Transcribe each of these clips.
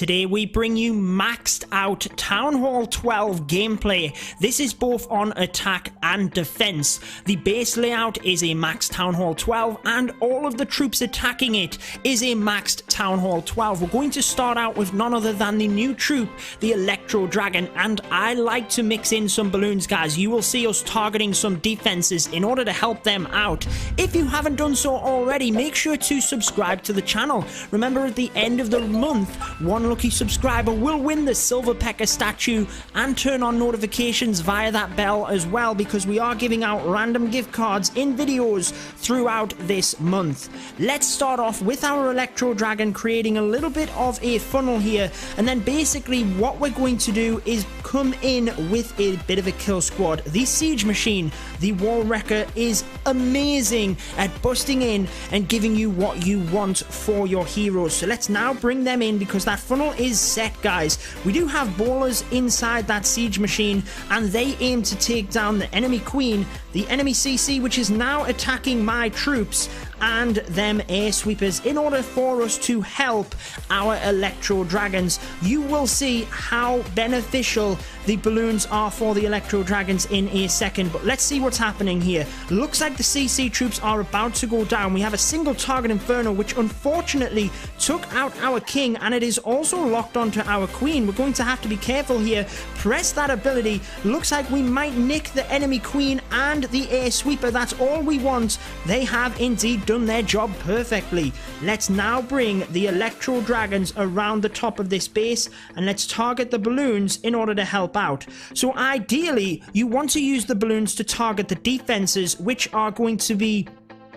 Today we bring you maxed out Town Hall 12 gameplay. This is both on attack and defense. The base layout is a maxed Town Hall 12 and all of the troops attacking it is a maxed Town Hall 12. We're going to start out with none other than the new troop, the Electro Dragon, and I like to mix in some balloons, guys. You will see us targeting some defenses in order to help them out. If you haven't done so already, make sure to subscribe to the channel. Remember, at the end of the month, one lucky subscriber will win the Silver Pecker statue, and turn on notifications via that bell as well, because we are giving out random gift cards in videos throughout this month. Let's start off with our Electro Dragon, creating a little bit of a funnel here, and then basically what we're going to do is come in with a bit of a kill squad. The Siege Machine, the Wall Wrecker, is amazing at busting in and giving you what you want for your heroes. So let's now bring them in, because that funnel is set, guys. We do have ballers inside that Siege Machine, and they aim to take down the enemy Queen, the enemy CC, which is now attacking my troops, and them air sweepers, in order for us to help our Electro Dragons. You will see how beneficial the balloons are for the Electro Dragons in a second, but let's see what's happening here. Looks like the CC troops are about to go down. We have a single target Inferno, which unfortunately took out our King, and it is also locked onto our Queen. We're going to have to be careful here. Press that ability. Looks like we might nick the enemy Queen and the air sweeper. That's all we want. They have indeed done their job perfectly. Let's now bring the Electro Dragons around the top of this base, and let's target the balloons in order to help out. So ideally, you want to use the balloons to target the defenses, which are going to be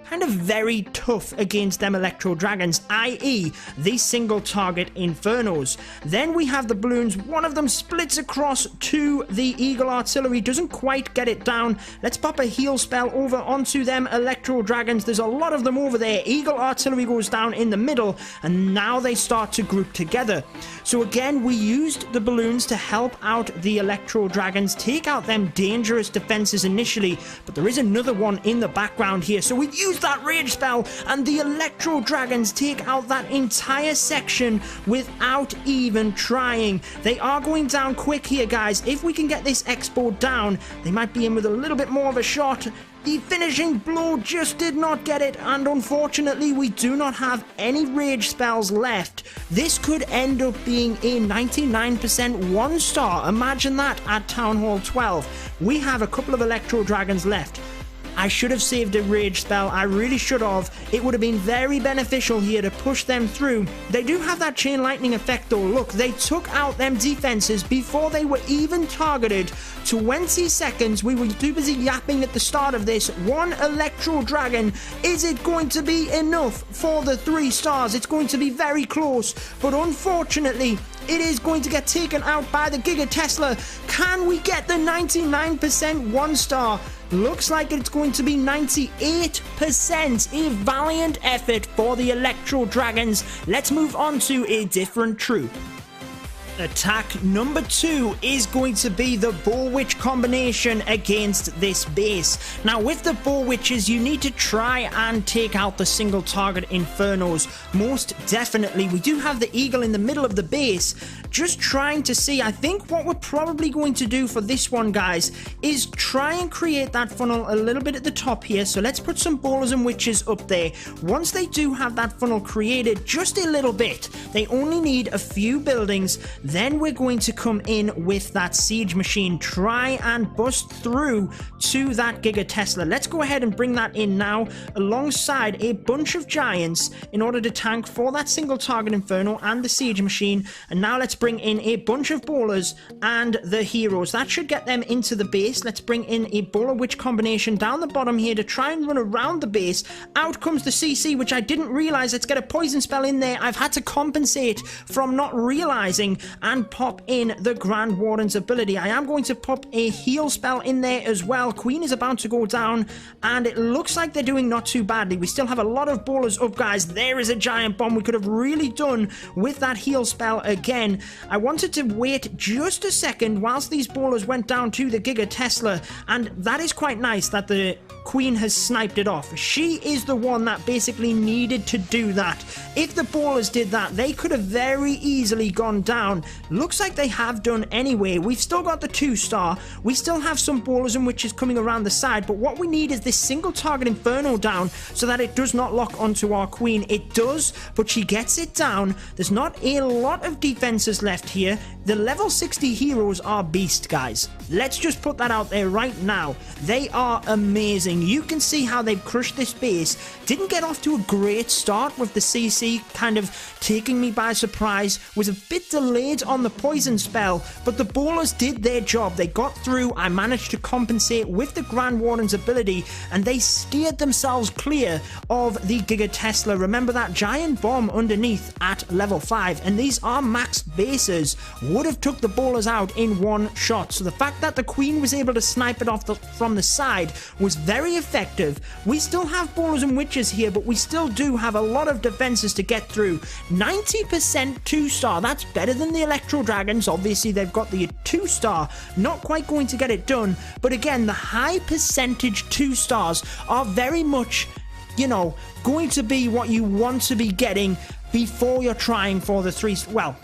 kind of very tough against them Electro Dragons, i.e. the single target Infernos. Then we have the balloons. One of them splits across to the Eagle Artillery, doesn't quite get it down. Let's pop a heal spell over onto them Electro Dragons. There's a lot of them over there. Eagle Artillery goes down in the middle, and now they start to group together. So again, we used the balloons to help out the Electro Dragons, take out them dangerous defenses initially, but there is another one in the background here. So we've used that rage spell, and the Electro Dragons take out that entire section without even trying. They are going down quick here, guys. If we can get this Expo down, they might be in with a little bit more of a shot. The finishing blow just did not get it, and unfortunately we do not have any rage spells left. This could end up being a 99% 1-star. Imagine that at Town Hall 12. We have a couple of Electro Dragons left. I should have saved a rage spell. I really should have. It would have been very beneficial here to push them through. They do have that chain lightning effect though. Look, they took out them defenses before they were even targeted. 20 seconds. We were too busy yapping at the start of this. One Electro Dragon. Is it going to be enough for the 3 stars? It's going to be very close, but unfortunately it is going to get taken out by the Giga Tesla. Can we get the 99% 1-star? Looks like it's going to be 98%. A valiant effort for the Electro Dragons. Let's move on to a different troop. Attack number 2 is going to be the Boar Witch combination against this base. Now, with the Boar Witches, you need to try and take out the single target Infernos. Most definitely. We do have the Eagle in the middle of the base, just trying to see. I think what we're probably going to do for this one, guys, is try and create that funnel a little bit at the top here. So let's put some Ballers and Witches up there. Once they do have that funnel created, just a little bit, they only need a few buildings. Then we're going to come in with that Siege Machine, try and bust through to that Giga Tesla. Let's go ahead and bring that in now, alongside a bunch of Giants, in order to tank for that single target Inferno and the Siege Machine. And now let's bring in a bunch of Ballers and the Heroes. That should get them into the base. Let's bring in a Baller Witch combination down the bottom here to try and run around the base. Out comes the CC, which I didn't realize. Let's get a poison spell in there. I've had to compensate from not realizing and pop in the Grand Warden's ability. I am going to pop a heal spell in there as well. Queen is about to go down, and it looks like they're doing not too badly. We still have a lot of Ballers up, guys. There is a giant bomb we could have really done with that heal spell again. I wanted to wait just a second whilst these Ballers went down to the Giga Tesla, and that is quite nice that the Queen has sniped it off. She is the one that basically needed to do that. If the ballers did that, they could have very easily gone down. Looks like they have done anyway. We've still got the 2-star. We still have some ballers and witches coming around the side, but what we need is this single target Inferno down so that it does not lock onto our Queen. It does, but she gets it down. There's not a lot of defenses left here. The level 60 heroes are beast, guys. Let's just put that out there right now. They are amazing. You can see how they've crushed this base. Didn't get off to a great start with the CC kind of taking me by surprise. Was a bit delayed on the poison spell, but the ballers did their job. They got through. I managed to compensate with the Grand Warden's ability, and they steered themselves clear of the Giga Tesla. Remember that giant bomb underneath at level 5, and these are maxed bases. Would have took the ballers out in one shot. So the fact that the Queen was able to snipe it off from the side was very effective. We still have ballers and witches here, but we still do have a lot of defenses to get through. 90% 2-star. That's better than the Electro Dragons. Obviously, they've got the 2-star. Not quite going to get it done. But again, the high percentage 2-stars are very much, you know, going to be what you want to be getting before you're trying for the 3. Well,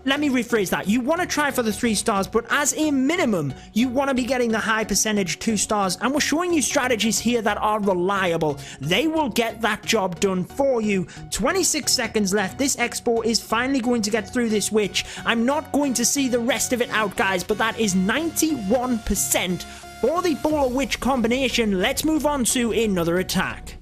let me rephrase that. You want to try for the 3 stars, but as a minimum, you want to be getting the high percentage 2 stars. And we're showing you strategies here that are reliable. They will get that job done for you. 26 seconds left. This Expo is finally going to get through this witch. I'm not going to see the rest of it out, guys, but that is 91% for the Bowler Witch combination. Let's move on to another attack.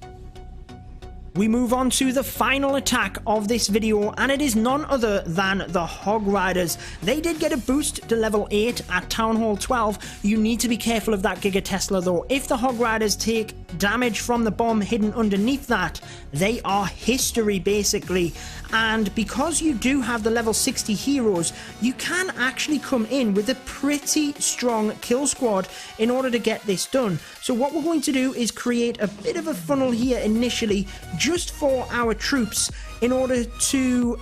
We move on to the final attack of this video, and it is none other than the Hog Riders. They did get a boost to level 8 at Town Hall 12. You need to be careful of that Giga Tesla though. If the Hog Riders take damage from the bomb hidden underneath that, they are history basically. And because you do have the level 60 heroes, you can actually come in with a pretty strong kill squad in order to get this done. So what we're going to do is create a bit of a funnel here initially, just for our troops, in order to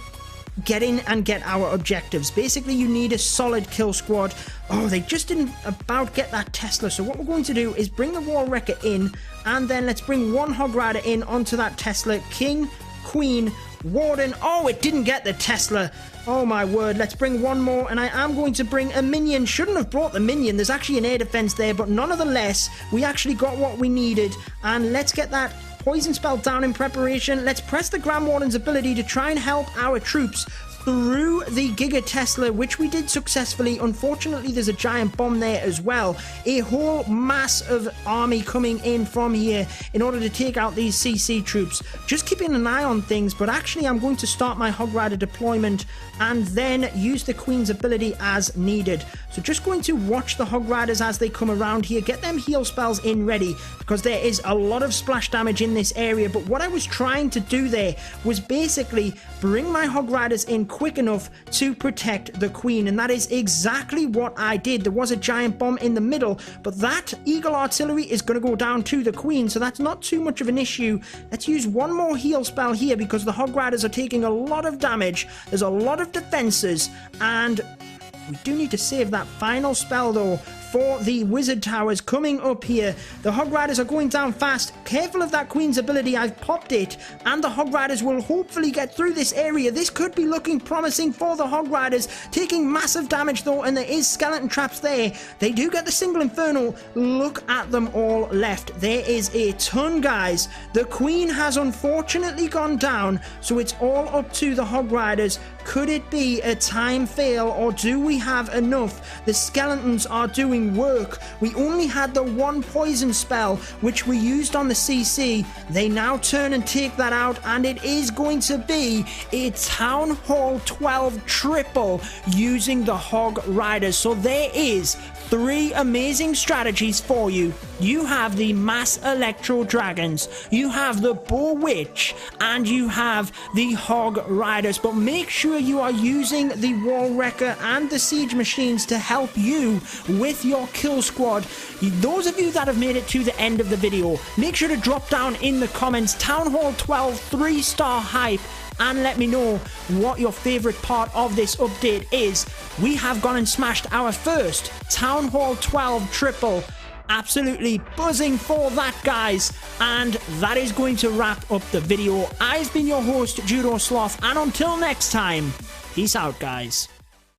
get in and get our objectives. Basically, you need a solid kill squad. Oh, they just didn't about get that Tesla. So what we're going to do is bring the Wall Wrecker in, and then let's bring one Hog Rider in onto that Tesla. King, Queen, Warden. Oh, it didn't get the Tesla. Oh my word. Let's bring one more, and I am going to bring a minion. Shouldn't have brought the minion. There's actually an air defense there, but nonetheless, we actually got what we needed. And let's get that poison spell down in preparation. Let's press the Grand Warden's ability to try and help our troops through the Giga Tesla, which we did successfully. Unfortunately, there's a giant bomb there as well. A whole mass of army coming in from here in order to take out these CC troops. Just keeping an eye on things, but actually I'm going to start my Hog Rider deployment and then use the Queen's ability as needed. So just going to watch the Hog Riders as they come around here, get them heal spells in ready, because there is a lot of splash damage in this area. But what I was trying to do there was basically bring my Hog Riders in quick enough to protect the Queen, and that is exactly what I did. There was a giant bomb in the middle, but that Eagle Artillery is going to go down to the Queen, so that's not too much of an issue. Let's use one more heal spell here because the Hog Riders are taking a lot of damage. There's a lot of defenses, and we do need to save that final spell though for the Wizard Towers coming up here. The Hog Riders are going down fast. Careful of that Queen's ability. I've popped it, and the Hog Riders will hopefully get through this area. This could be looking promising for the Hog Riders, taking massive damage though, and there is skeleton traps there. They do get the single Inferno. Look at them all left. There is a ton, guys. The Queen has unfortunately gone down, so it's all up to the Hog Riders. Could it be a time fail, or do we have enough? The skeletons are doing work. We only had the one poison spell, which we used on the CC. They now turn and take that out, and it is going to be a Town Hall 12 triple using the Hog Riders. So there is 3 amazing strategies for you. You have the Mass Electro Dragons, you have the Boar Witch, and you have the Hog Riders. But make sure you are using the Wall Wrecker and the Siege Machines to help you with your kill squad. Those of you that have made it to the end of the video, make sure to drop down in the comments Town Hall 12 3-star hype, and let me know what your favorite part of this update is. We have gone and smashed our first Town Hall 12 triple absolutely buzzing for that, guys. And that is going to wrap up the video. I've been your host, Judo Sloth, and until next time, peace out, guys.